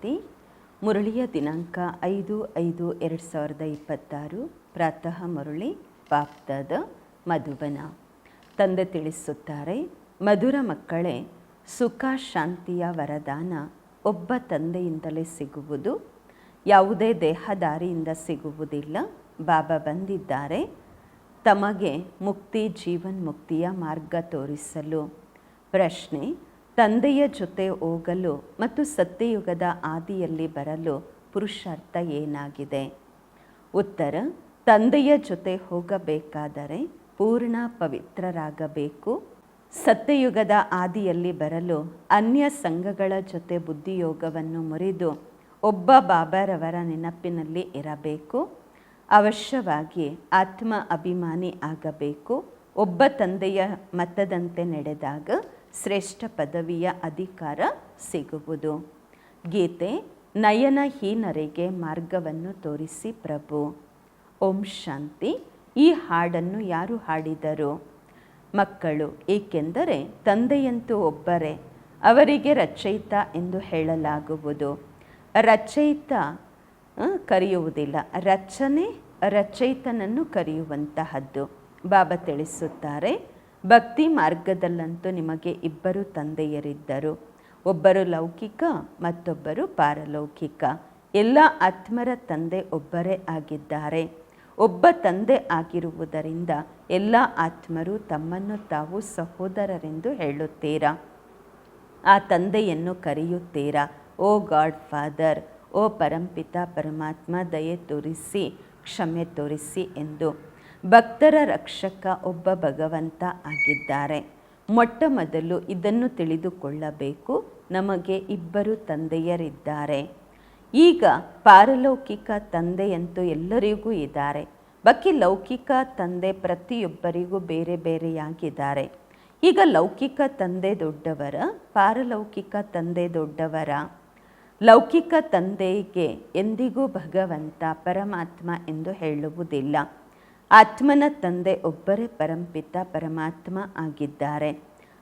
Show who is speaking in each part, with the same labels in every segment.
Speaker 1: ಶಾಂತಿ. ಮುರಳಿಯ ದಿನಾಂಕ 5/5/2026. ಪ್ರಾತಃ ಮುರಳಿ ಬಾಪ್ದಾದ ಮಧುಬನ. ತಂದೆ ತಿಳಿಸುತ್ತಾರೆ, ಮಧುರ ಮಕ್ಕಳೇ, ಸುಖ ಶಾಂತಿಯ ವರದಾನ ಒಬ್ಬ ತಂದೆಯಿಂದಲೇ ಸಿಗುವುದು, ಯಾವುದೇ ದೇಹದಾರಿಯಿಂದ ಸಿಗುವುದಿಲ್ಲ. ಬಾಬಾ ಬಂದಿದ್ದಾರೆ ತಮಗೆ ಮುಕ್ತಿ ಜೀವನ್ಮುಕ್ತಿಯ ಮಾರ್ಗ ತೋರಿಸಲು. ಪ್ರಶ್ನೆ: ತಂದೆಯ ಜೊತೆ ಹೋಗಲು ಮತ್ತು ಸತ್ಯಯುಗದ ಆದಿಯಲ್ಲಿ ಬರಲು ಪುರುಷಾರ್ಥ ಏನಾಗಿದೆ? ಉತ್ತರ: ತಂದೆಯ ಜೊತೆ ಹೋಗಬೇಕಾದರೆ ಪೂರ್ಣ ಪವಿತ್ರರಾಗಬೇಕು. ಸತ್ಯಯುಗದ ಆದಿಯಲ್ಲಿ ಬರಲು ಅನ್ಯ ಸಂಘಗಳ ಜೊತೆ ಬುದ್ಧಿಯೋಗವನ್ನು ಮುರಿದು ಒಬ್ಬ ಬಾಬಾರವರ ನೆನಪಿನಲ್ಲಿ ಇರಬೇಕು. ಅವಶ್ಯವಾಗಿ ಆತ್ಮ ಅಭಿಮಾನಿ ಆಗಬೇಕು. ಒಬ್ಬ ತಂದೆಯ ಮತದಂತೆ ನಡೆದಾಗ ಶ್ರೇಷ್ಠ ಪದವಿಯ ಅಧಿಕಾರ ಸಿಗುವುದು. ಗೀತೆ: ನಯನಹೀನರಿಗೆ ಮಾರ್ಗವನ್ನು ತೋರಿಸಿ ಪ್ರಭು. ಓಂ ಶಾಂತಿ. ಈ ಹಾಡನ್ನು ಯಾರು ಹಾಡಿದರು? ಮಕ್ಕಳು. ಏಕೆಂದರೆ ತಂದೆಯಂತೂ ಒಬ್ಬರೇ, ಅವರಿಗೆ ರಚಯಿತ ಎಂದು ಹೇಳಲಾಗುವುದು. ರಚಯಿತ ಕರೆಯುವುದಿಲ್ಲ, ರಚನೆ ರಚಯಿತನನ್ನು ಕರೆಯುವಂತಹದ್ದು. ಬಾಬಾ ತಿಳಿಸುತ್ತಾರೆ, ಭಕ್ತಿ ಮಾರ್ಗದಲ್ಲಂತೂ ನಿಮಗೆ ಇಬ್ಬರು ತಂದೆಯರಿದ್ದರು. ಒಬ್ಬರು ಲೌಕಿಕ, ಮತ್ತೊಬ್ಬರು ಪಾರಲೌಕಿಕ. ಎಲ್ಲ ಆತ್ಮರ ತಂದೆ ಒಬ್ಬರೇ ಆಗಿದ್ದಾರೆ. ಒಬ್ಬ ತಂದೆ ಆಗಿರುವುದರಿಂದ ಎಲ್ಲ ಆತ್ಮರು ತಮ್ಮನ್ನು ತಾವು ಸಹೋದರರೆಂದು ಹೇಳುತ್ತೀರಾ. ಆ ತಂದೆಯನ್ನು ಕರೆಯುತ್ತೀರಾ ಓ ಗಾಡ್ ಫಾದರ್, ಓ ಪರಂಪಿತ ಪರಮಾತ್ಮ, ದಯೆ ತೋರಿಸಿ ಕ್ಷಮೆ ತೋರಿಸಿ ಎಂದು. ಭಕ್ತರ ರಕ್ಷಕ ಒಬ್ಬ ಭಗವಂತ ಆಗಿದ್ದಾರೆ. ಮೊಟ್ಟ ಮೊದಲು ಇದನ್ನು ತಿಳಿದುಕೊಳ್ಳಬೇಕು, ನಮಗೆ ಇಬ್ಬರು ತಂದೆಯರಿದ್ದಾರೆ. ಈಗ ಪಾರಲೌಕಿಕ ತಂದೆಯಂತೂ ಎಲ್ಲರಿಗೂ ಇದ್ದಾರೆ. ಬಾಕಿ ಲೌಕಿಕ ತಂದೆ ಪ್ರತಿಯೊಬ್ಬರಿಗೂ ಬೇರೆ ಬೇರೆಯಾಗಿದ್ದಾರೆ. ಈಗ ಲೌಕಿಕ ತಂದೆ ದೊಡ್ಡವರ, ಪಾರಲೌಕಿಕ ತಂದೆ ದೊಡ್ಡವರ? ಲೌಕಿಕ ತಂದೆಗೆ ಎಂದಿಗೂ ಭಗವಂತ ಪರಮಾತ್ಮ ಎಂದು ಹೇಳುವುದಿಲ್ಲ. ಆತ್ಮನ ತಂದೆ ಒಬ್ಬರೇ ಪರಂಪಿತ ಪರಮಾತ್ಮ ಆಗಿದ್ದಾರೆ.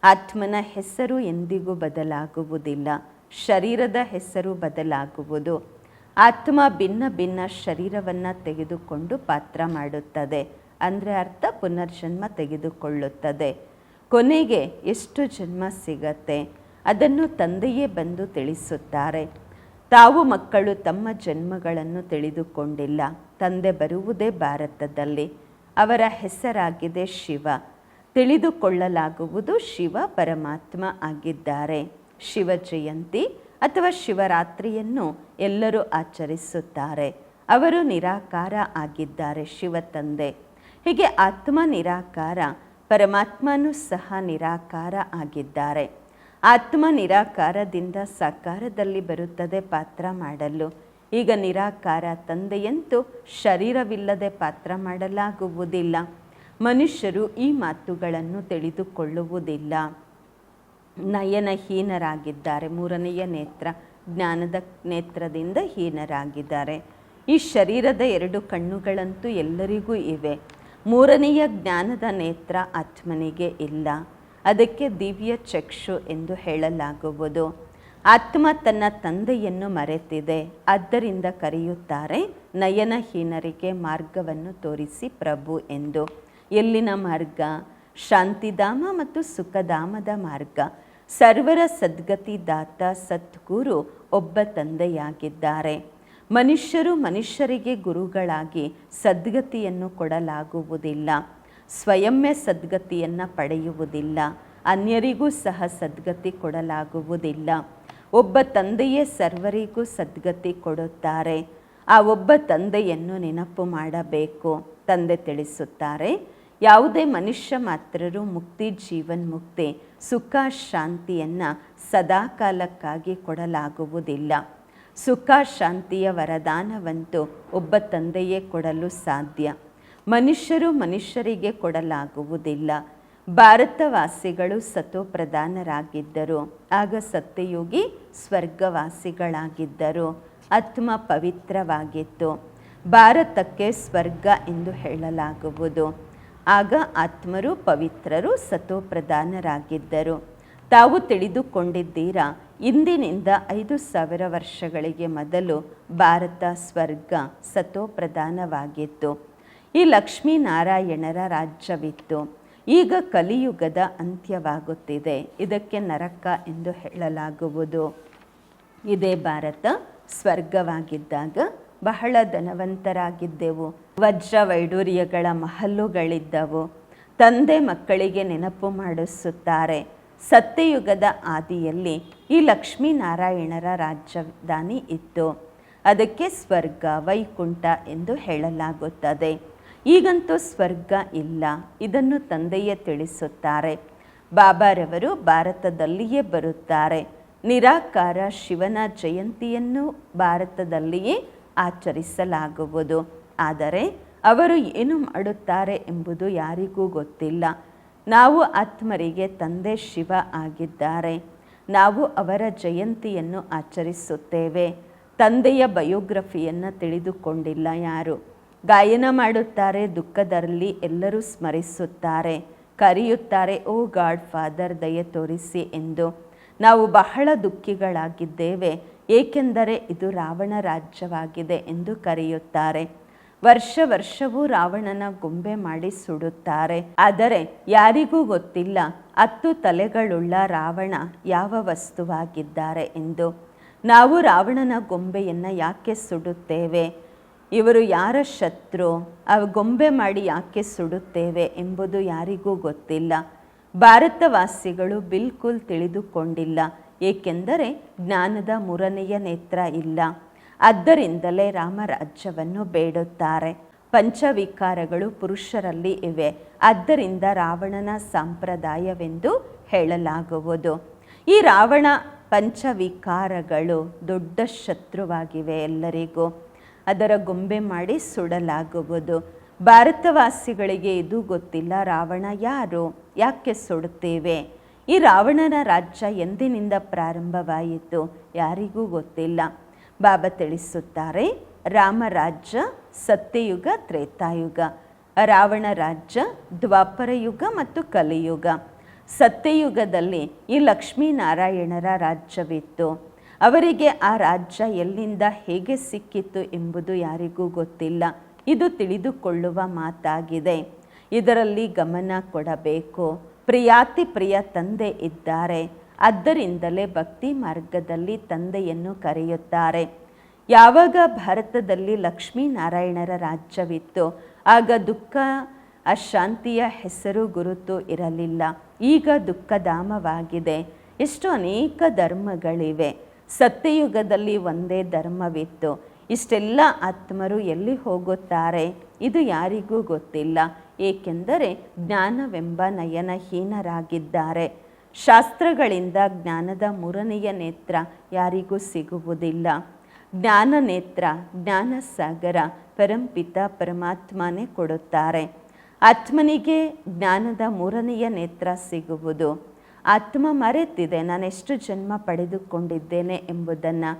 Speaker 1: ಆತ್ಮನ ಹೆಸರು ಎಂದಿಗೂ ಬದಲಾಗುವುದಿಲ್ಲ, ಶರೀರದ ಹೆಸರು ಬದಲಾಗುವುದು. ಆತ್ಮ ಭಿನ್ನ ಭಿನ್ನ ಶರೀರವನ್ನು ತೆಗೆದುಕೊಂಡು ಪಾತ್ರ ಮಾಡುತ್ತದೆ, ಅಂದರೆ ಅರ್ಥ ಪುನರ್ಜನ್ಮ ತೆಗೆದುಕೊಳ್ಳುತ್ತದೆ. ಕೊನೆಗೆ ಎಷ್ಟು ಜನ್ಮ ಸಿಗತ್ತೆ ಅದನ್ನು ತಂದೆಯೇ ಬಂದು ತಿಳಿಸುತ್ತಾರೆ. ತಾವು ಮಕ್ಕಳು ತಮ್ಮ ಜನ್ಮಗಳನ್ನು ತಿಳಿದುಕೊಂಡಿಲ್ಲ. ತಂದೆ ಬರುವುದೇ ಭಾರತದಲ್ಲಿ. ಅವರ ಹೆಸರಾಗಿದೆ ಶಿವ. ತಿಳಿದುಕೊಳ್ಳಲಾಗುವುದು ಶಿವ ಪರಮಾತ್ಮ ಆಗಿದ್ದಾರೆ. ಶಿವ ಜಯಂತಿ ಅಥವಾ ಶಿವರಾತ್ರಿಯನ್ನು ಎಲ್ಲರೂ ಆಚರಿಸುತ್ತಾರೆ. ಅವರು ನಿರಾಕಾರ ಆಗಿದ್ದಾರೆ, ಶಿವ ತಂದೆ. ಹೀಗೆ ಆತ್ಮ ನಿರಾಕಾರ, ಪರಮಾತ್ಮನೂ ಸಹ ನಿರಾಕಾರ ಆಗಿದ್ದಾರೆ. ಆತ್ಮ ನಿರಾಕಾರದಿಂದ ಸಾಕಾರದಲ್ಲಿ ಬರುತ್ತದೆ ಪಾತ್ರ ಮಾಡಲು. ಈಗ ನಿರಾಕಾರ ತಂದೆಯಂತೂ ಶರೀರವಿಲ್ಲದೆ ಪಾತ್ರ ಮಾಡಲಾಗುವುದಿಲ್ಲ. ಮನುಷ್ಯರು ಈ ಮಾತುಗಳನ್ನು ತಿಳಿದುಕೊಳ್ಳುವುದಿಲ್ಲ. ನಯನಹೀನರಾಗಿದ್ದಾರೆ. ಮೂರನೆಯ ನೇತ್ರ, ಜ್ಞಾನದ ನೇತ್ರದಿಂದ ಹೀನರಾಗಿದ್ದಾರೆ. ಈ ಶರೀರದ ಎರಡು ಕಣ್ಣುಗಳಂತೂ ಎಲ್ಲರಿಗೂ ಇವೆ. ಮೂರನೆಯ ಜ್ಞಾನದ ನೇತ್ರ ಆತ್ಮನಿಗೆ ಇಲ್ಲ. ಅದಕ್ಕೆ ದಿವ್ಯ ಚಕ್ಷು ಎಂದು ಹೇಳಲಾಗುವುದು. ಆತ್ಮ ತನ್ನ ತಂದೆಯನ್ನು ಮರೆತಿದೆ, ಆದ್ದರಿಂದ ಕರೆಯುತ್ತಾರೆ ನಯನಹೀನರಿಗೆ ಮಾರ್ಗವನ್ನು ತೋರಿಸಿ ಪ್ರಭು ಎಂದು. ಎಲ್ಲಿನ ಮಾರ್ಗ? ಶಾಂತಿಧಾಮ ಮತ್ತು ಸುಖಧಾಮದ ಮಾರ್ಗ. ಸರ್ವರ ಸದ್ಗತಿದಾತ ಸದ್ಗುರು ಒಬ್ಬ ತಂದೆಯಾಗಿದ್ದಾರೆ. ಮನುಷ್ಯರು ಮನುಷ್ಯರಿಗೆ ಗುರುಗಳಾಗಿ ಸದ್ಗತಿಯನ್ನು ಕೊಡಲಾಗುವುದಿಲ್ಲ. ಸ್ವಯಂವೇ ಸದ್ಗತಿಯನ್ನು ಪಡೆಯುವುದಿಲ್ಲ. ಅನ್ಯರಿಗೂ ಸಹ ಸದ್ಗತಿ ಕೊಡಲಾಗುವುದಿಲ್ಲ. ಒಬ್ಬ ತಂದೆಯೇ ಸರ್ವರಿಗೂ ಸದ್ಗತಿ ಕೊಡುತ್ತಾರೆ. ಆ ಒಬ್ಬ ತಂದೆಯನ್ನು ನೆನಪು ಮಾಡಬೇಕು. ತಂದೆ ತಿಳಿಸುತ್ತಾರೆ, ಯಾವುದೇ ಮನುಷ್ಯ ಮಾತ್ರರು ಮುಕ್ತಿ ಜೀವನ್ಮುಕ್ತಿ ಸುಖ ಶಾಂತಿಯನ್ನು ಸದಾಕಾಲಕ್ಕಾಗಿ ಕೊಡಲಾಗುವುದಿಲ್ಲ. ಸುಖ ಶಾಂತಿಯ ವರದಾನವಂತೂ ಒಬ್ಬ ತಂದೆಯೇ ಕೊಡಲು ಸಾಧ್ಯ. ಮನುಷ್ಯರು ಮನುಷ್ಯರಿಗೆ ಕೊಡಲಾಗುವುದಿಲ್ಲ. ಭಾರತವಾಸಿಗಳು ಸತೋಪ್ರಧಾನರಾಗಿದ್ದರು. ಆಗ ಸತ್ಯಯೋಗಿ ಸ್ವರ್ಗವಾಸಿಗಳಾಗಿದ್ದರು. ಆತ್ಮ ಪವಿತ್ರವಾಗಿತ್ತು. ಭಾರತಕ್ಕೆ ಸ್ವರ್ಗ ಎಂದು ಹೇಳಲಾಗುವುದು. ಆಗ ಆತ್ಮರು ಪವಿತ್ರರು ಸತೋಪ್ರಧಾನರಾಗಿದ್ದರು. ತಾವು ತಿಳಿದುಕೊಂಡಿದ್ದೀರಾ, ಇಂದಿನಿಂದ 5000 ವರ್ಷಗಳಿಗೆ ಮೊದಲು ಭಾರತ ಸ್ವರ್ಗ ಸತೋಪ್ರಧಾನವಾಗಿತ್ತು. ಈ ಲಕ್ಷ್ಮೀನಾರಾಯಣರ ರಾಜ್ಯವಿತ್ತು. ಈಗ ಕಲಿಯುಗದ ಅಂತ್ಯವಾಗುತ್ತಿದೆ. ಇದಕ್ಕೆ ನರಕ ಎಂದು ಹೇಳಲಾಗುವುದು. ಇದೇ ಭಾರತ ಸ್ವರ್ಗವಾಗಿದ್ದಾಗ ಬಹಳ ಧನವಂತರಾಗಿದ್ದೆವು. ವಜ್ರ ವೈಡೂರ್ಯಗಳ ಮಹಲುಗಳಿದ್ದವು. ತಂದೆ ಮಕ್ಕಳಿಗೆ ನೆನಪು ಮಾಡಿಸುತ್ತಾರೆ. ಸತ್ಯಯುಗದ ಆದಿಯಲ್ಲಿ ಈ ಲಕ್ಷ್ಮೀನಾರಾಯಣರ ರಾಜಧಾನಿ ಇತ್ತು. ಅದಕ್ಕೆ ಸ್ವರ್ಗ ವೈಕುಂಠ ಎಂದು ಹೇಳಲಾಗುತ್ತದೆ. ಈಗಂತೂ ಸ್ವರ್ಗ ಇಲ್ಲ. ಇದನ್ನು ತಂದೆಯೇ ತಿಳಿಸುತ್ತಾರೆ. ಬಾಬಾರವರು ಭಾರತದಲ್ಲಿಯೇ ಬರುತ್ತಾರೆ. ನಿರಾಕಾರ ಶಿವನ ಜಯಂತಿಯನ್ನು ಭಾರತದಲ್ಲಿಯೇ ಆಚರಿಸಲಾಗುವುದು. ಆದರೆ ಅವರು ಏನು ಮಾಡುತ್ತಾರೆ ಎಂಬುದು ಯಾರಿಗೂ ಗೊತ್ತಿಲ್ಲ. ನಾವು ಆತ್ಮರಿಗೆ ತಂದೆ ಶಿವ ಆಗಿದ್ದಾರೆ. ನಾವು ಅವರ ಜಯಂತಿಯನ್ನು ಆಚರಿಸುತ್ತೇವೆ. ತಂದೆಯ ಬಯೋಗ್ರಫಿಯನ್ನು ತಿಳಿದುಕೊಂಡಿಲ್ಲ ಯಾರು. ಗಾಯನ ಮಾಡುತ್ತಾರೆ. ದುಃಖದಲ್ಲಿ ಎಲ್ಲರೂ ಸ್ಮರಿಸುತ್ತಾರೆ, ಕರೆಯುತ್ತಾರೆ, ಓ ಗಾಡ್ ಫಾದರ್ ದಯೆ ತೋರಿಸಿ ಎಂದು. ನಾವು ಬಹಳ ದುಃಖಿಗಳಾಗಿದ್ದೇವೆ, ಏಕೆಂದರೆ ಇದು ರಾವಣ ರಾಜ್ಯವಾಗಿದೆ ಎಂದು ಕರೆಯುತ್ತಾರೆ. ವರ್ಷವೂ ರಾವಣನ ಗೊಂಬೆ ಮಾಡಿ ಸುಡುತ್ತಾರೆ. ಆದರೆ ಯಾರಿಗೂ ಗೊತ್ತಿಲ್ಲ 10 ತಲೆಗಳುಳ್ಳ ರಾವಣ ಯಾವ ವಸ್ತುವಾಗಿದ್ದಾರೆ ಎಂದು. ನಾವು ರಾವಣನ ಗೊಂಬೆಯನ್ನು ಯಾಕೆ ಸುಡುತ್ತೇವೆ? ಇವರು ಯಾರ ಶತ್ರು? ಆ ಗೊಂಬೆ ಮಾಡಿ ಯಾಕೆ ಸುಡುತ್ತೇವೆ ಎಂಬುದು ಯಾರಿಗೂ ಗೊತ್ತಿಲ್ಲ. ಭಾರತವಾಸಿಗಳು ಬಿಲ್ಕುಲ್ ತಿಳಿದುಕೊಂಡಿಲ್ಲ, ಏಕೆಂದರೆ ಜ್ಞಾನದ 3ನೆಯ ನೇತ್ರ ಇಲ್ಲ. ಆದ್ದರಿಂದಲೇ ರಾಮರಾಜ್ಯವನ್ನು ಬೇಡುತ್ತಾರೆ. ಪಂಚವಿಕಾರಗಳು ಪುರುಷರಲ್ಲಿ ಇವೆ. ಆದ್ದರಿಂದ ರಾವಣನ ಸಂಪ್ರದಾಯವೆಂದು ಹೇಳಲಾಗುವುದು. ಈ ರಾವಣ ಪಂಚವಿಕಾರಗಳು ದೊಡ್ಡ ಶತ್ರುವಾಗಿವೆ ಎಲ್ಲರಿಗೂ. ಅದರ ಗೊಂಬೆ ಮಾಡಿ ಸುಡಲಾಗುವುದು. ಭಾರತವಾಸಿಗಳಿಗೆ ಇದು ಗೊತ್ತಿಲ್ಲ. ರಾವಣ ಯಾರು? ಯಾಕೆ ಸುಡುತ್ತೇವೆ? ಈ ರಾವಣನ ರಾಜ್ಯ ಎಂದಿನಿಂದ ಪ್ರಾರಂಭವಾಯಿತು? ಯಾರಿಗೂ ಗೊತ್ತಿಲ್ಲ. ಬಾಬಾ ತಿಳಿಸುತ್ತಾರೆ, ರಾಮರಾಜ್ಯ ಸತ್ಯಯುಗ, ತ್ರೇತಾಯುಗ. ರಾವಣ ರಾಜ್ಯ ದ್ವಾಪರ ಯುಗ ಮತ್ತು ಕಲಿಯುಗ. ಸತ್ಯಯುಗದಲ್ಲಿ ಈ ಲಕ್ಷ್ಮೀನಾರಾಯಣರ ರಾಜ್ಯವಿತ್ತು. ಅವರಿಗೆ ಆ ರಾಜ್ಯ ಎಲ್ಲಿಂದ ಹೇಗೆ ಸಿಕ್ಕಿತು ಎಂಬುದು ಯಾರಿಗೂ ಗೊತ್ತಿಲ್ಲ. ಇದು ತಿಳಿದುಕೊಳ್ಳುವ ಮಾತಾಗಿದೆ. ಇದರಲ್ಲಿ ಗಮನ ಕೊಡಬೇಕು. ಪ್ರಿಯಾತಿ ಪ್ರಿಯ ತಂದೆ ಇದ್ದಾರೆ. ಆದ್ದರಿಂದಲೇ ಭಕ್ತಿ ಮಾರ್ಗದಲ್ಲಿ ತಂದೆಯನ್ನು ಕರೆಯುತ್ತಾರೆ. ಯಾವಾಗ ಭಾರತದಲ್ಲಿ ಲಕ್ಷ್ಮೀನಾರಾಯಣರ ರಾಜ್ಯವಿತ್ತು, ಆಗ ದುಃಖ ಅಶಾಂತಿಯ ಹೆಸರು ಗುರುತು ಇರಲಿಲ್ಲ. ಈಗ ದುಃಖಧಾಮವಾಗಿದೆ. ಎಷ್ಟು ಅನೇಕ ಧರ್ಮಗಳಿವೆ. ಸತ್ಯಯುಗದಲ್ಲಿ ಒಂದೇ ಧರ್ಮವಿತ್ತು. ಇಷ್ಟೆಲ್ಲ ಆತ್ಮರು ಎಲ್ಲಿ ಹೋಗುತ್ತಾರೆ? ಇದು ಯಾರಿಗೂ ಗೊತ್ತಿಲ್ಲ, ಏಕೆಂದರೆ ಜ್ಞಾನವೆಂಬ ನಯನಹೀನರಾಗಿದ್ದಾರೆ. ಶಾಸ್ತ್ರಗಳಿಂದ ಜ್ಞಾನದ 3ನೆಯ ನೇತ್ರ ಯಾರಿಗೂ ಸಿಗುವುದಿಲ್ಲ. ಜ್ಞಾನ ನೇತ್ರ, ಜ್ಞಾನ ಸಾಗರ ಪರಂಪಿತ ಪರಮಾತ್ಮನೇ ಕೊಡುತ್ತಾರೆ. ಆತ್ಮನಿಗೆ ಜ್ಞಾನದ 3ನೆಯ ನೇತ್ರ ಸಿಗುವುದು. ಆತ್ಮ ಮರೆತಿದೆ ನಾನೆಷ್ಟು ಜನ್ಮ ಪಡೆದುಕೊಂಡಿದ್ದೇನೆ ಎಂಬುದನ್ನು.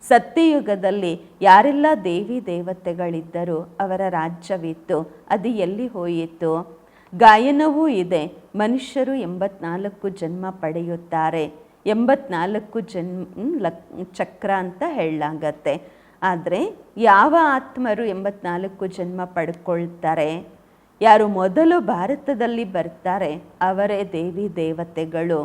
Speaker 1: ಸತ್ಯಯುಗದಲ್ಲಿ ಯಾರೆಲ್ಲ ದೇವಿ ದೇವತೆಗಳಿದ್ದರೂ ಅವರ ರಾಜ್ಯವಿತ್ತು. ಅದು ಎಲ್ಲಿ ಹೋಯಿತು? ಗಾಯನವೂ ಇದೆ. ಮನುಷ್ಯರು 84 ಜನ್ಮ ಪಡೆಯುತ್ತಾರೆ. 84 ಚಕ್ರ ಅಂತ ಹೇಳಲಾಗತ್ತೆ. ಆದರೆ ಯಾವ ಆತ್ಮರು 84 ಜನ್ಮ ಪಡ್ಕೊಳ್ತಾರೆ? ಯಾರು ಮೊದಲು ಭಾರತದಲ್ಲಿ ಬರ್ತಾರೆ ಅವರೇ ದೇವಿ ದೇವತೆಗಳು.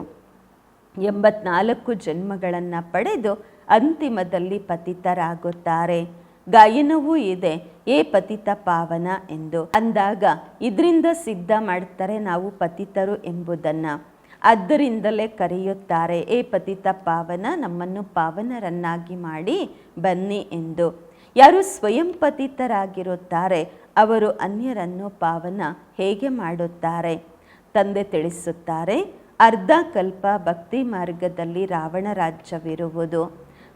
Speaker 1: 84 ಜನ್ಮಗಳನ್ನು ಪಡೆದು ಅಂತಿಮದಲ್ಲಿ ಪತಿತರಾಗುತ್ತಾರೆ. ಗಾಯನವೂ ಇದೆ, ಏ ಪತಿತ ಪಾವನ ಎಂದು. ಅಂದಾಗ ಇದರಿಂದ ಸಿದ್ಧ ಮಾಡ್ತಾರೆ ನಾವು ಪತಿತರು ಎಂಬುದನ್ನು. ಆದ್ದರಿಂದಲೇ ಕರೆಯುತ್ತಾರೆ, ಏ ಪತಿತ ಪಾವನ, ನಮ್ಮನ್ನು ಪಾವನರನ್ನಾಗಿ ಮಾಡಿ ಬನ್ನಿ ಎಂದು. ಯಾರು ಸ್ವಯಂ ಪತಿತರಾಗಿರುತ್ತಾರೆ ಅವರು ಅನ್ಯರನ್ನು ಪಾವನ ಹೇಗೆ ಮಾಡುತ್ತಾರೆ? ತಂದೆ ತಿಳಿಸುತ್ತಾರೆ, ಅರ್ಧ ಕಲ್ಪ ಭಕ್ತಿ ಮಾರ್ಗದಲ್ಲಿ ರಾವಣ ರಾಜ್ಯವಿರುವುದು.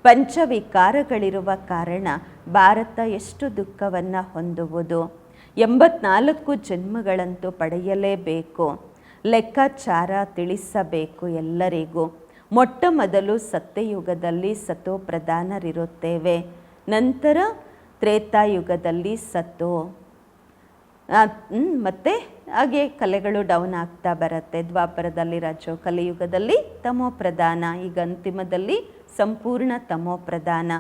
Speaker 1: ಪಂಚವಿಕಾರಗಳಿರುವ ಕಾರಣ ಭಾರತ ಎಷ್ಟು ದುಃಖವನ್ನು ಹೊಂದುವುದು. 84 ಜನ್ಮಗಳಂತೂ ಪಡೆಯಲೇಬೇಕು. ಲೆಕ್ಕಾಚಾರ ತಿಳಿಸಬೇಕು ಎಲ್ಲರಿಗೂ. ಮೊಟ್ಟ ಮೊದಲು ಸತ್ಯಯುಗದಲ್ಲಿ ಸತೋ ಪ್ರಧಾನರಿರುತ್ತೇವೆ. ನಂತರ ತ್ರೇತಾಯುಗದಲ್ಲಿ ಸತೋ, ಮತ್ತು ಹಾಗೆ ಕಲೆಗಳು ಡೌನ್ ಆಗ್ತಾ ಬರುತ್ತೆ. ದ್ವಾಪರದಲ್ಲಿ ರಜೋ, ಕಲಿಯುಗದಲ್ಲಿ ತಮೋ ಪ್ರಧಾನ, ಈಗ ಅಂತಿಮದಲ್ಲಿ ಸಂಪೂರ್ಣ ತಮೋ ಪ್ರಧಾನ.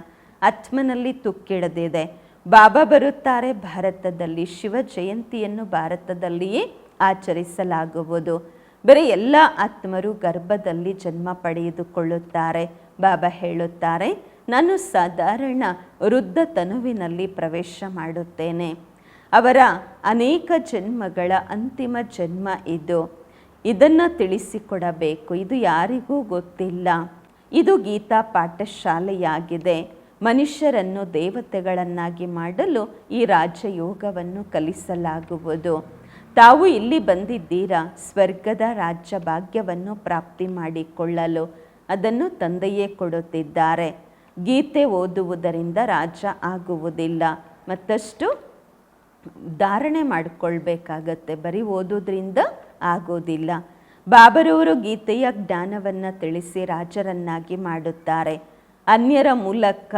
Speaker 1: ಆತ್ಮನಲ್ಲಿ ತುಕ್ಕಿಡದಿದೆ. ಬಾಬಾ ಬರುತ್ತಾರೆ ಭಾರತದಲ್ಲಿ. ಶಿವ ಜಯಂತಿಯನ್ನು ಭಾರತದಲ್ಲಿಯೇ ಆಚರಿಸಲಾಗುವುದು. ಬೇರೆ ಎಲ್ಲ ಆತ್ಮರು ಗರ್ಭದಲ್ಲಿ ಜನ್ಮ ಪಡೆದುಕೊಳ್ಳುತ್ತಾರೆ. ಬಾಬಾ ಹೇಳುತ್ತಾರೆ, ನಾನು ಸಾಧಾರಣ ವೃದ್ಧ ತನುವಿನಲ್ಲಿ ಪ್ರವೇಶ ಮಾಡುತ್ತೇನೆ. ಅವರ ಅನೇಕ ಜನ್ಮಗಳ ಅಂತಿಮ ಜನ್ಮ ಇದು. ಇದನ್ನು ತಿಳಿಸಿಕೊಡಬೇಕು. ಇದು ಯಾರಿಗೂ ಗೊತ್ತಿಲ್ಲ. ಇದು ಗೀತಾ ಪಾಠಶಾಲೆಯಾಗಿದೆ. ಮನುಷ್ಯರನ್ನು ದೇವತೆಗಳನ್ನಾಗಿ ಮಾಡಲು ಈ ರಾಜಯೋಗವನ್ನು ಕಲಿಸಲಾಗುವುದು. ತಾವು ಇಲ್ಲಿ ಬಂದಿದ್ದೀರಾ ಸ್ವರ್ಗದ ರಾಜ್ಯ ಭಾಗ್ಯವನ್ನು ಪ್ರಾಪ್ತಿ ಮಾಡಿಕೊಳ್ಳಲು. ಅದನ್ನು ತಂದೆಯೇ ಕೊಡುತ್ತಿದ್ದಾರೆ. ಗೀತೆ ಓದುವುದರಿಂದ ರಾಜ ಆಗುವುದಿಲ್ಲ. ಮತ್ತಷ್ಟು ಧಾರಣೆ ಮಾಡಿಕೊಳ್ಬೇಕಾಗತ್ತೆ. ಬರೀ ಓದೋದ್ರಿಂದ ಆಗೋದಿಲ್ಲ. ಬಾಬರವರು ಗೀತೆಯ ಜ್ಞಾನವನ್ನು ತಿಳಿಸಿ ರಾಜರನ್ನಾಗಿ ಮಾಡುತ್ತಾರೆ. ಅನ್ಯರ ಮೂಲಕ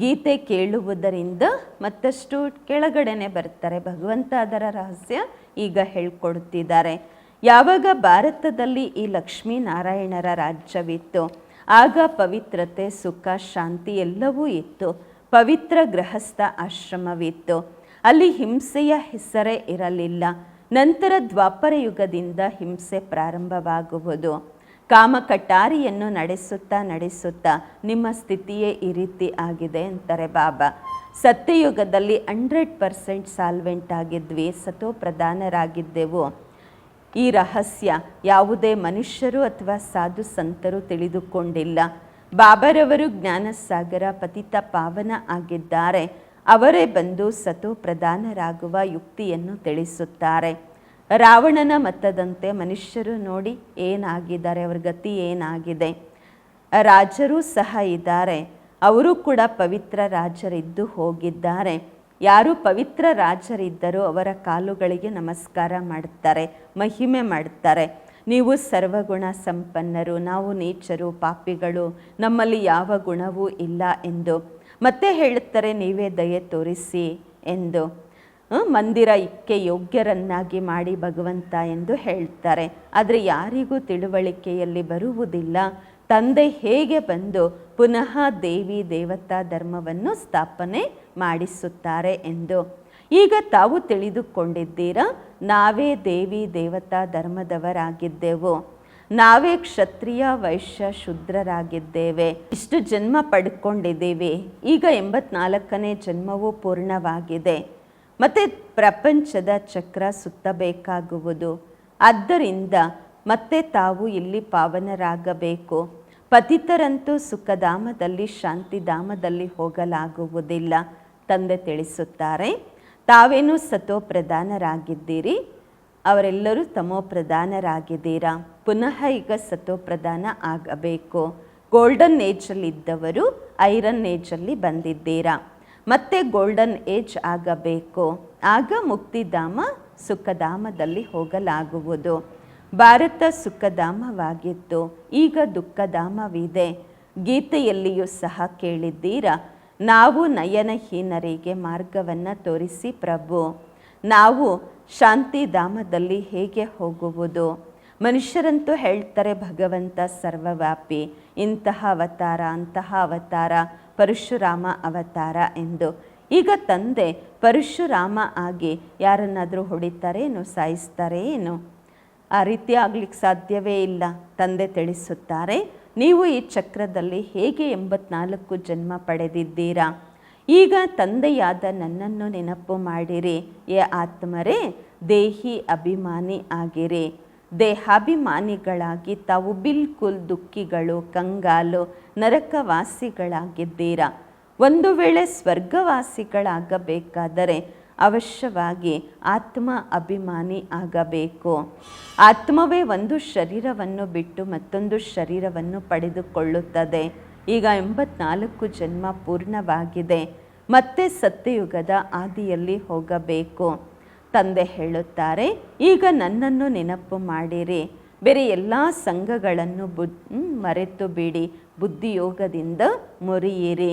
Speaker 1: ಗೀತೆ ಕೇಳುವುದರಿಂದ ಮತ್ತಷ್ಟು ಕೆಳಗಡೆನೆ ಬರ್ತಾರೆ. ಭಗವಂತ ಅದರ ರಹಸ್ಯ ಈಗ ಹೇಳ್ಕೊಡುತ್ತಿದ್ದಾರೆ. ಯಾವಾಗ ಭಾರತದಲ್ಲಿ ಈ ಲಕ್ಷ್ಮೀನಾರಾಯಣರ ರಾಜ್ಯವಿತ್ತು, ಆಗ ಪವಿತ್ರತೆ, ಸುಖ, ಶಾಂತಿ ಎಲ್ಲವೂ ಇತ್ತು. ಪವಿತ್ರ ಗೃಹಸ್ಥ ಆಶ್ರಮವಿತ್ತು. ಅಲ್ಲಿ ಹಿಂಸೆಯ ಹೆಸರೇ ಇರಲಿಲ್ಲ. ನಂತರ ದ್ವಾಪರ ಯುಗದಿಂದ ಹಿಂಸೆ ಪ್ರಾರಂಭವಾಗುವುದು. ಕಾಮಕಟಾರಿಯನ್ನು ನಡೆಸುತ್ತಾ ನಿಮ್ಮ ಸ್ಥಿತಿಯೇ ಈ ರೀತಿ ಆಗಿದೆ ಅಂತಾರೆ ಬಾಬಾ. ಸತ್ಯಯುಗದಲ್ಲಿ 100% ಸಾಲ್ವೆಂಟ್ ಆಗಿದ್ವಿ, ಸತೋ ಪ್ರಧಾನರಾಗಿದ್ದೆವು. ಈ ರಹಸ್ಯ ಯಾವುದೇ ಮನುಷ್ಯರು ಅಥವಾ ಸಾಧು ಸಂತರು ತಿಳಿದುಕೊಂಡಿಲ್ಲ. ಬಾಬರವರು ಜ್ಞಾನಸಾಗರ ಪತಿತ ಪಾವನ ಆಗಿದ್ದಾರೆ. ಅವರೇ ಬಂದು ಸತೋ ಪ್ರಧಾನರಾಗುವ ಯುಕ್ತಿಯನ್ನು ತಿಳಿಸುತ್ತಾರೆ. ರಾವಣನ ಮತದಂತೆ ಮನುಷ್ಯರು ನೋಡಿ ಏನಾಗಿದ್ದಾರೆ, ಅವರ ಗತಿ ಏನಾಗಿದೆ. ರಾಜರೂ ಸಹ ಇದ್ದಾರೆ. ಅವರು ಕೂಡ ಪವಿತ್ರ ರಾಜರಿದ್ದು ಹೋಗಿದ್ದಾರೆ. ಯಾರು ಪವಿತ್ರ ರಾಜರಿದ್ದರೋ ಅವರ ಕಾಲುಗಳಿಗೆ ನಮಸ್ಕಾರ ಮಾಡ್ತಾರೆ, ಮಹಿಮೆ ಮಾಡ್ತಾರೆ. ನೀವು ಸರ್ವಗುಣ ಸಂಪನ್ನರು, ನಾವು ನೀಚರು, ಪಾಪಿಗಳು, ನಮ್ಮಲ್ಲಿ ಯಾವ ಗುಣವೂ ಇಲ್ಲ ಎಂದು. ಮತ್ತೆ ಹೇಳುತ್ತಾರೆ, ನೀವೇ ದಯೆ ತೋರಿಸಿ ಎಂದು. ಮಂದಿರ ಇಕ್ಕೆ ಯೋಗ್ಯರನ್ನಾಗಿ ಮಾಡಿ ಭಗವಂತ ಎಂದು ಹೇಳ್ತಾರೆ. ಆದರೆ ಯಾರಿಗೂ ತಿಳುವಳಿಕೆಯಲ್ಲಿ ಬರುವುದಿಲ್ಲ ತಂದೆ ಹೇಗೆ ಬಂದು ಪುನಃ ದೇವಿ ದೇವತಾ ಧರ್ಮವನ್ನು ಸ್ಥಾಪನೆ ಮಾಡಿಸುತ್ತಾರೆ ಎಂದು. ಈಗ ತಾವು ತಿಳಿದುಕೊಂಡಿದ್ದೀರಾ, ನಾವೇ ದೇವಿ ದೇವತಾ ಧರ್ಮದವರಾಗಿದ್ದೆವು. ನಾವೇ ಕ್ಷತ್ರಿಯ ವೈಶ್ಯ ಶೂದ್ರರಾಗಿದ್ದೇವೆ. ಇಷ್ಟು ಜನ್ಮ ಪಡ್ಕೊಂಡಿದ್ದೀವಿ. ಈಗ 84ನೇ ಜನ್ಮವೂ ಪೂರ್ಣವಾಗಿದೆ. ಮತ್ತು ಪ್ರಪಂಚದ ಚಕ್ರ ಸುತ್ತಬೇಕಾಗುವುದು. ಆದ್ದರಿಂದ ಮತ್ತೆ ತಾವು ಇಲ್ಲಿ ಪಾವನರಾಗಬೇಕು. ಪತಿತರಂತೂ ಸುಖಧಾಮದಲ್ಲಿ ಶಾಂತಿಧಾಮದಲ್ಲಿ ಹೋಗಲಾಗುವುದಿಲ್ಲ. ತಂದೆ ತಿಳಿಸುತ್ತಾರೆ, ತಾವೇನು ಸತೋ ಪ್ರಧಾನರಾಗಿದ್ದೀರಿ, ಅವರೆಲ್ಲರೂ ತಮೋ ಪ್ರಧಾನರಾಗಿದ್ದೀರಾ. ಪುನಃ ಈಗ ಸತೋ ಪ್ರಧಾನ ಆಗಬೇಕು. ಗೋಲ್ಡನ್ ಏಜಲ್ಲಿದ್ದವರು ಐರನ್ ಏಜಲ್ಲಿ ಬಂದಿದ್ದೀರಾ. ಮತ್ತೆ ಗೋಲ್ಡನ್ ಏಜ್ ಆಗಬೇಕು. ಆಗ ಮುಕ್ತಿಧಾಮ ಸುಖಧಾಮದಲ್ಲಿ ಹೋಗಲಾಗುವುದು. ಭಾರತ ಸುಖಧಾಮವಾಗಿತ್ತು, ಈಗ ದುಃಖಧಾಮವಿದೆ. ಗೀತೆಯಲ್ಲಿಯೂ ಸಹ ಕೇಳಿದ್ದೀರಾ, ನಾವು ನಯನಹೀನರಿಗೆ ಮಾರ್ಗವನ್ನು ತೋರಿಸಿ ಪ್ರಭು. ನಾವು ಶಾಂತಿಧಾಮದಲ್ಲಿ ಹೇಗೆ ಹೋಗುವುದು? ಮನುಷ್ಯರಂತೂ ಹೇಳ್ತಾರೆ ಭಗವಂತ ಸರ್ವವ್ಯಾಪಿ, ಇಂತಹ ಅವತಾರ ಅಂತಹ ಅವತಾರ, ಪರಶುರಾಮ ಅವತಾರ ಎಂದು. ಈಗ ತಂದೆ ಪರಶುರಾಮ ಆಗಿ ಯಾರನ್ನಾದರೂ ಹೊಡಿತಾರೇನು, ಸಾಯಿಸ್ತಾರೇನು? ಆ ರೀತಿ ಆಗ್ಲಿಕ್ಕೆ ಸಾಧ್ಯವೇ ಇಲ್ಲ. ತಂದೆ ತಿಳಿಸುತ್ತಾರೆ, ನೀವು ಈ ಚಕ್ರದಲ್ಲಿ ಹೇಗೆ 84 ಜನ್ಮ ಪಡೆದಿದ್ದೀರಾ. ಈಗ ತಂದೆಯಾದ ನನ್ನನ್ನು ನೆನಪು ಮಾಡಿರಿ. ಏ ಆತ್ಮರೇ, ದೇಹಿ ಅಭಿಮಾನಿ ಆಗಿರಿ. ದೇಹಾಭಿಮಾನಿಗಳಾಗಿ ತಾವು ಬಿಲ್ಕುಲ್ ದುಃಖಿಗಳು, ಕಂಗಾಲು, ನರಕವಾಸಿಗಳಾಗಿದ್ದೀರಾ. ಒಂದು ವೇಳೆ ಸ್ವರ್ಗವಾಸಿಗಳಾಗಬೇಕಾದರೆ ಅವಶ್ಯವಾಗಿ ಆತ್ಮ ಅಭಿಮಾನಿ ಆಗಬೇಕು. ಆತ್ಮವೇ ಒಂದು ಶರೀರವನ್ನು ಬಿಟ್ಟು ಮತ್ತೊಂದು ಶರೀರವನ್ನು ಪಡೆದುಕೊಳ್ಳುತ್ತದೆ. ಈಗ 84 ಜನ್ಮ ಪೂರ್ಣವಾಗಿದೆ. ಮತ್ತೆ ಸತ್ಯಯುಗದ ಆದಿಯಲ್ಲಿ ಹೋಗಬೇಕು. ತಂದೆ ಹೇಳುತ್ತಾರೆ, ಈಗ ನನ್ನನ್ನು ನೆನಪು ಮಾಡಿರಿ. ಬೇರೆ ಎಲ್ಲ ಸಂಘಗಳನ್ನು ಮರೆತು ಬಿಡಿ. ಬುದ್ಧಿಯೋಗದಿಂದ ಮುರಿಯಿರಿ.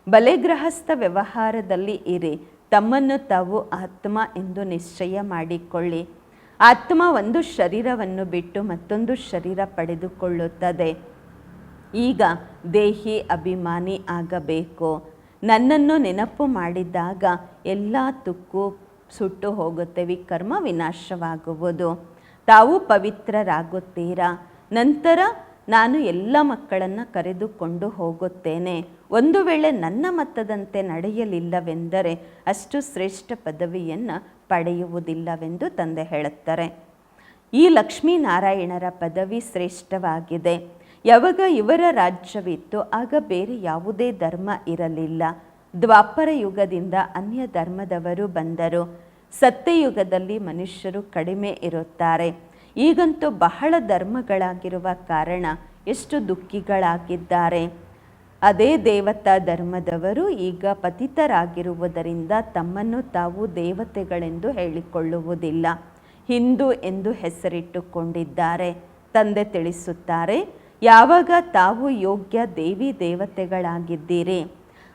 Speaker 1: ಬಲೆಗೃಹಸ್ಥ ವ್ಯವಹಾರದಲ್ಲಿ ಇರಿ. ತಮ್ಮನ್ನು ತಾವು ಆತ್ಮ ಎಂದು ನಿಶ್ಚಯ ಮಾಡಿಕೊಳ್ಳಿ. ಆತ್ಮ ಒಂದು ಶರೀರವನ್ನು ಬಿಟ್ಟು ಮತ್ತೊಂದು ಶರೀರ ಪಡೆದುಕೊಳ್ಳುತ್ತದೆ. ಈಗ ದೇಹಿ ಅಭಿಮಾನಿ ಆಗಬೇಕು. ನನ್ನನ್ನು ನೆನಪು ಮಾಡಿದಾಗ ಎಲ್ಲ ತುಕ್ಕು ಸುಟ್ಟು ಹೋಗುತ್ತೆ, ವಿಕರ್ಮ ವಿನಾಶವಾಗುವುದು. ತಾವು ಪವಿತ್ರರಾಗುತ್ತೀರಾ. ನಂತರ ನಾನು ಎಲ್ಲ ಮಕ್ಕಳನ್ನು ಕರೆದುಕೊಂಡು ಹೋಗುತ್ತೇನೆ. ಒಂದು ವೇಳೆ ನನ್ನ ಮತದಂತೆ ನಡೆಯಲಿಲ್ಲವೆಂದರೆ ಅಷ್ಟು ಶ್ರೇಷ್ಠ ಪದವಿಯನ್ನು ಪಡೆಯುವುದಿಲ್ಲವೆಂದು ತಂದೆ ಹೇಳುತ್ತಾರೆ. ಈ ಲಕ್ಷ್ಮೀನಾರಾಯಣರ ಪದವಿ ಶ್ರೇಷ್ಠವಾಗಿದೆ. ಯಾವಾಗ ಇವರ ರಾಜ್ಯವಿತ್ತು ಆಗ ಬೇರೆ ಯಾವುದೇ ಧರ್ಮ ಇರಲಿಲ್ಲ. ದ್ವಾಪರ ಯುಗದಿಂದ ಅನ್ಯ ಧರ್ಮದವರು ಬಂದರು. ಸತ್ಯಯುಗದಲ್ಲಿ ಮನುಷ್ಯರು ಕಡಿಮೆ ಇರುತ್ತಾರೆ. ಈಗಂತೂ ಬಹಳ ಧರ್ಮಗಳಾಗಿರುವ ಕಾರಣ ಎಷ್ಟು ದುಃಖಿಗಳಾಗಿದ್ದಾರೆ. ಅದೇ ದೇವತಾ ಧರ್ಮದವರು ಈಗ ಪತಿತರಾಗಿರುವುದರಿಂದ ತಮ್ಮನ್ನು ತಾವು ದೇವತೆಗಳೆಂದು ಹೇಳಿಕೊಳ್ಳುವುದಿಲ್ಲ, ಹಿಂದೂ ಎಂದು ಹೆಸರಿಟ್ಟುಕೊಂಡಿದ್ದಾರೆ. ತಂದೆ ತಿಳಿಸುತ್ತಾರೆ, ಯಾವಾಗ ತಾವು ಯೋಗ್ಯ ದೇವಿ ದೇವತೆಗಳಾಗಿದ್ದೀರಿ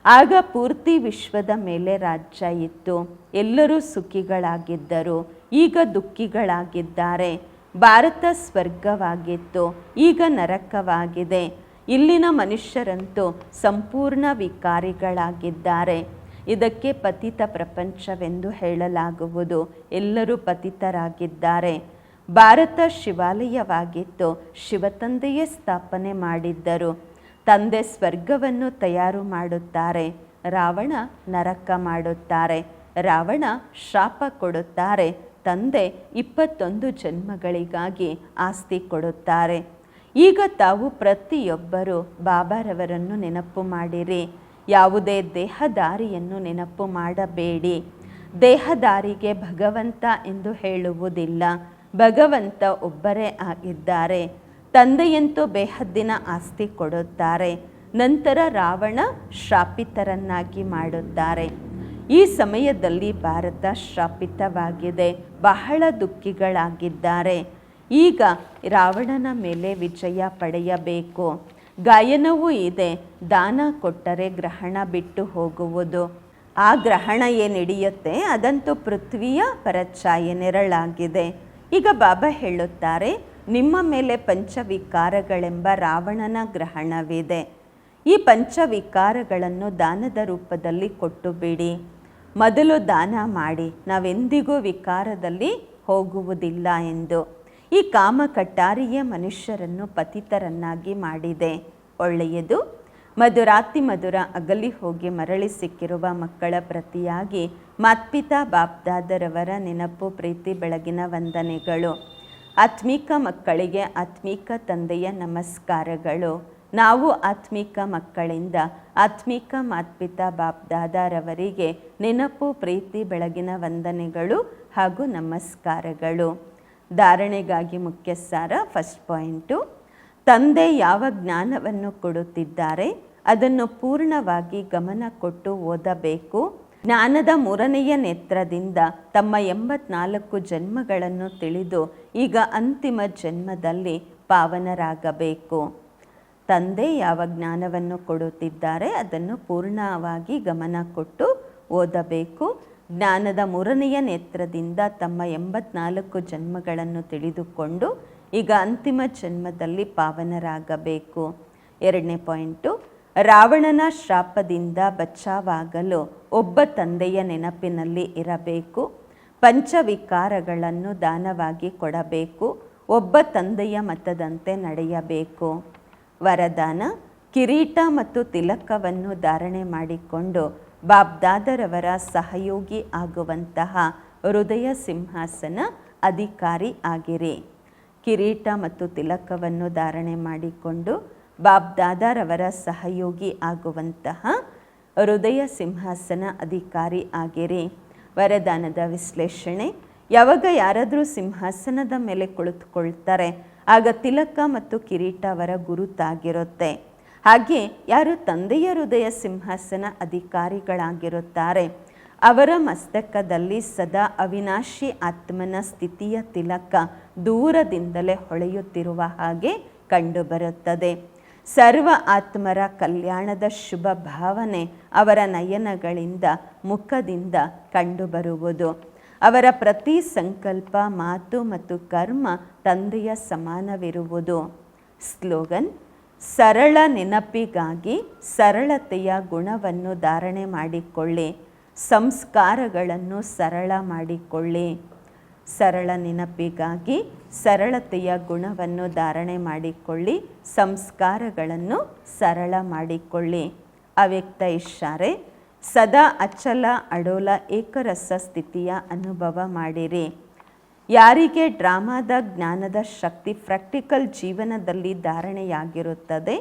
Speaker 1: ಆಗ ಪೂರ್ತಿ ವಿಶ್ವದ ಮೇಲೆ ರಾಜ್ಯ ಇತ್ತು. ಎಲ್ಲರೂ ಸುಖಿಗಳಾಗಿದ್ದರು, ಈಗ ದುಃಖಿಗಳಾಗಿದ್ದಾರೆ. ಭಾರತ ಸ್ವರ್ಗವಾಗಿತ್ತು, ಈಗ ನರಕವಾಗಿದೆ. ಇಲ್ಲಿನ ಮನುಷ್ಯರಂತೂ ಸಂಪೂರ್ಣ ವಿಕಾರಿಗಳಾಗಿದ್ದಾರೆ. ಇದಕ್ಕೆ ಪತಿತ ಪ್ರಪಂಚವೆಂದು ಹೇಳಲಾಗುವುದು. ಎಲ್ಲರೂ ಪತಿತರಾಗಿದ್ದಾರೆ. ಭಾರತ ಶಿವಾಲಯವಾಗಿತ್ತು, ಶಿವತಂದೆಯೇ ಸ್ಥಾಪನೆ ಮಾಡಿದ್ದರು. ತಂದೆ ಸ್ವರ್ಗವನ್ನು ತಯಾರು ಮಾಡುತ್ತಾರೆ, ರಾವಣ ನರಕ ಮಾಡುತ್ತಾರೆ. ರಾವಣ ಶಾಪ ಕೊಡುತ್ತಾರೆ, ತಂದೆ 21 ಜನ್ಮಗಳಿಗಾಗಿ ಆಸ್ತಿ ಕೊಡುತ್ತಾರೆ. ಈಗ ತಾವು ಪ್ರತಿಯೊಬ್ಬರೂ ಬಾಬಾರವರನ್ನು ನೆನಪು ಮಾಡಿರಿ. ಯಾವುದೇ ದೇಹದಾರಿಯನ್ನು ನೆನಪು ಮಾಡಬೇಡಿ. ದೇಹದಾರಿಗೆ ಭಗವಂತ ಎಂದು ಹೇಳುವುದಿಲ್ಲ. ಭಗವಂತ ಒಬ್ಬರೇ ಆಗಿದ್ದಾರೆ. ತಂದೆಯಂತೂ ಬೇಹದ್ದಿನ ಆಸ್ತಿ ಕೊಡುತ್ತಾರೆ. ನಂತರ ರಾವಣ ಶಾಪಿತರನ್ನಾಗಿ ಮಾಡುತ್ತಾರೆ. ಈ ಸಮಯದಲ್ಲಿ ಭಾರತ ಶಾಪಿತವಾಗಿದೆ, ಬಹಳ ದುಃಖಿಗಳಾಗಿದ್ದಾರೆ. ಈಗ ರಾವಣನ ಮೇಲೆ ವಿಜಯ ಪಡೆಯಬೇಕು. ಗಾಯನವೂ ಇದೆ, ದಾನ ಕೊಟ್ಟರೆ ಗ್ರಹಣ ಬಿಟ್ಟು ಹೋಗುವುದು. ಆ ಗ್ರಹಣ ಏನಿಡಿಯುತ್ತೆ ಅದಂತೂ ಪೃಥ್ವಿಯ ಪರಛಾಯೆ ನೆರಳಾಗಿದೆ. ಈಗ ಬಾಬಾ ಹೇಳುತ್ತಾರೆ, ನಿಮ್ಮ ಮೇಲೆ ಪಂಚವಿಕಾರಗಳೆಂಬ ರಾವಣನ ಗ್ರಹಣವಿದೆ. ಈ ಪಂಚವಿಕಾರಗಳನ್ನು ದಾನದ ರೂಪದಲ್ಲಿ ಕೊಟ್ಟು ಬಿಡಿ. ಮೊದಲು ದಾನ ಮಾಡಿ, ನಾವೆಂದಿಗೂ ವಿಕಾರದಲ್ಲಿ ಹೋಗುವುದಿಲ್ಲ ಎಂದು. ಈ ಕಾಮ ಕಟ್ಟಾರಿಯೇ ಮನುಷ್ಯರನ್ನು ಪತಿತರನ್ನಾಗಿ ಮಾಡಿದೆ. ಒಳ್ಳೆಯದು. ಮಧುರಾತಿ ಮಧುರ ಅಗಲಿ ಹೋಗಿ ಮರಳಿ ಸಿಕ್ಕಿರುವ ಮಕ್ಕಳ ಪ್ರತಿಯಾಗಿ ಮಾತ್ಪಿತಾ ಬಾಪ್ದಾದರವರ ನೆನಪು, ಪ್ರೀತಿ, ಬೆಳಗಿನ ವಂದನೆಗಳು. ಆತ್ಮಿಕ ಮಕ್ಕಳಿಗೆ ಆತ್ಮಿಕ ತಂದೆಯ ನಮಸ್ಕಾರಗಳು. ನಾವು ಆತ್ಮಿಕ ಮಕ್ಕಳಿಂದ ಆತ್ಮಿಕ ಮಾತ್ಪಿತಾ ಬಾಪ್ದಾದರವರಿಗೆ ನೆನಪು, ಪ್ರೀತಿ, ಬೆಳಗಿನ ವಂದನೆಗಳು ಹಾಗೂ ನಮಸ್ಕಾರಗಳು. ಧಾರಣೆಗಾಗಿ ಮುಖ್ಯ ಸಾರ. ಫಸ್ಟ್ ಪಾಯಿಂಟು, ತಂದೆ ಯಾವ ಜ್ಞಾನವನ್ನು ಕೊಡುತ್ತಿದ್ದಾರೆ ಅದನ್ನು ಪೂರ್ಣವಾಗಿ ಗಮನ ಕೊಟ್ಟು ಓದಬೇಕು. ಜ್ಞಾನದ 3ನೆಯ ನೇತ್ರದಿಂದ ತಮ್ಮ 84 ಜನ್ಮಗಳನ್ನು ತಿಳಿದು ಈಗ ಅಂತಿಮ ಜನ್ಮದಲ್ಲಿ ಪಾವನರಾಗಬೇಕು. ತಂದೆ ಯಾವ ಜ್ಞಾನವನ್ನು ಕೊಡುತ್ತಿದ್ದಾರೆ ಅದನ್ನು ಪೂರ್ಣವಾಗಿ ಗಮನ ಕೊಟ್ಟು ಓದಬೇಕು. ಜ್ಞಾನದ 3ನೆಯ ನೇತ್ರದಿಂದ ತಮ್ಮ 84 ಜನ್ಮಗಳನ್ನು ತಿಳಿದುಕೊಂಡು ಈಗ ಅಂತಿಮ ಜನ್ಮದಲ್ಲಿ ಪಾವನರಾಗಬೇಕು. 2ನೇ ಪಾಯಿಂಟು, ರಾವಣನ ಶಾಪದಿಂದ ಬಚಾವಾಗಲು ಒಬ್ಬ ತಂದೆಯ ನೆನಪಿನಲ್ಲಿ ಇರಬೇಕು. ಪಂಚವಿಕಾರಗಳನ್ನು ದಾನವಾಗಿ ಕೊಡಬೇಕು. ಒಬ್ಬ ತಂದೆಯ ಮತದಂತೆ ನಡೆಯಬೇಕು. ವರದಾನ, ಕಿರೀಟ ಮತ್ತು ತಿಲಕವನ್ನು ಧಾರಣೆ ಮಾಡಿಕೊಂಡು ಬಾಬ್ದಾದರವರ ಸಹಯೋಗಿ ಆಗುವಂತಹ ಹೃದಯ ಸಿಂಹಾಸನ ಅಧಿಕಾರಿ ಆಗಿರಿ. ಕಿರೀಟ ಮತ್ತು ತಿಲಕವನ್ನು ಧಾರಣೆ ಮಾಡಿಕೊಂಡು ಬಾಬ್ದಾದರವರ ಸಹಯೋಗಿ ಆಗುವಂತಹ ಹೃದಯ ಸಿಂಹಾಸನ ಅಧಿಕಾರಿ ಆಗಿರಿ. ವರದಾನದ ವಿಶ್ಲೇಷಣೆ, ಯಾವಾಗ ಯಾರಾದರೂ ಸಿಂಹಾಸನದ ಮೇಲೆ ಕುಳಿತುಕೊಳ್ತಾರೆ ಆಗ ತಿಲಕ ಮತ್ತು ಕಿರೀಟ ಅವರ ಗುರುತಾಗಿರುತ್ತೆ. ಹಾಗೆ ಯಾರು ತಂದೆಯ ಹೃದಯ ಸಿಂಹಾಸನ ಅಧಿಕಾರಿಗಳಾಗಿರುತ್ತಾರೆ ಅವರ ಮಸ್ತಕದಲ್ಲಿ ಸದಾ ಅವಿನಾಶಿ ಆತ್ಮನ ಸ್ಥಿತಿಯ ತಿಲಕ ದೂರದಿಂದಲೇ ಹೊಳೆಯುತ್ತಿರುವ ಹಾಗೆ ಕಂಡುಬರುತ್ತದೆ. ಸರ್ವ ಆತ್ಮರ ಕಲ್ಯಾಣದ ಶುಭ ಭಾವನೆ ಅವರ ನಯನಗಳಿಂದ ಮುಖದಿಂದ ಕಂಡುಬರುವುದು. ಅವರ ಪ್ರತಿ ಸಂಕಲ್ಪ, ಮಾತು ಮತ್ತು ಕರ್ಮ ತಂದೆಯ ಸಮಾನವಿರುವುದು. ಸ್ಲೋಗನ್: ಸರಳ ನೆನಪಿಗಾಗಿ ಸರಳತೆಯ ಗುಣವನ್ನು ಧಾರಣೆ ಮಾಡಿಕೊಳ್ಳಿ. ಸಂಸ್ಕಾರಗಳನ್ನು ಸರಳ ಮಾಡಿಕೊಳ್ಳಿ. ಸರಳ ನೆನಪಿಗಾಗಿ ಸರಳತೆಯ ಗುಣವನ್ನು ಧಾರಣೆ ಮಾಡಿಕೊಳ್ಳಿ. ಸಂಸ್ಕಾರಗಳನ್ನು ಸರಳ ಮಾಡಿಕೊಳ್ಳಿ. ಅವ್ಯಕ್ತ ಇಶಾರೆ: ಸದಾ ಅಚಲ ಅಡೋಲ ಏಕರಸ ಸ್ಥಿತಿಯ ಅನುಭವ ಮಾಡಿರಿ. ಯಾರಿಗೆ ಡ್ರಾಮಾದ ಜ್ಞಾನದ ಶಕ್ತಿ ಪ್ರಾಕ್ಟಿಕಲ್ ಜೀವನದಲ್ಲಿ ಧಾರಣೆಯಾಗಿರುತ್ತದೆ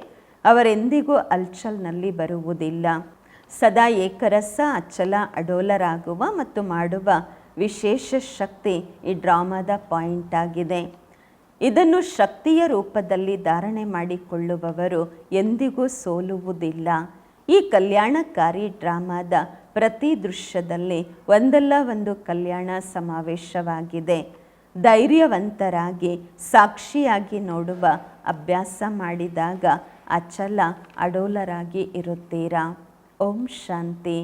Speaker 1: ಅವರೆಂದಿಗೂ ಅಲ್ಚಲ್ನಲ್ಲಿ ಬರುವುದಿಲ್ಲ. ಸದಾ ಏಕರಸ ಅಚಲ ಅಡೋಲರಾಗುವ ಮತ್ತು ಮಾಡುವ ವಿಶೇಷ ಶಕ್ತಿ ಈ ಡ್ರಾಮಾದ ಪಾಯಿಂಟ್ ಆಗಿದೆ. ಇದನ್ನು ಶಕ್ತಿಯ ರೂಪದಲ್ಲಿ ಧಾರಣೆ ಮಾಡಿಕೊಳ್ಳುವವರು ಎಂದಿಗೂ ಸೋಲುವುದಿಲ್ಲ. ಈ ಕಲ್ಯಾಣಕಾರಿ ಡ್ರಾಮಾದ ಪ್ರತಿ ದೃಶ್ಯದಲ್ಲಿ ಒಂದಲ್ಲ ಒಂದು ಕಲ್ಯಾಣ ಸಮಾವೇಶವಾಗಿದೆ. ಧೈರ್ಯವಂತರಾಗಿ ಸಾಕ್ಷಿಯಾಗಿ ನೋಡುವ ಅಭ್ಯಾಸ ಮಾಡಿದಾಗ ಅಚಲ ಅಡೋಲರಾಗಿ ಇರುತ್ತೀರಾ. ಓಂ ಶಾಂತಿ.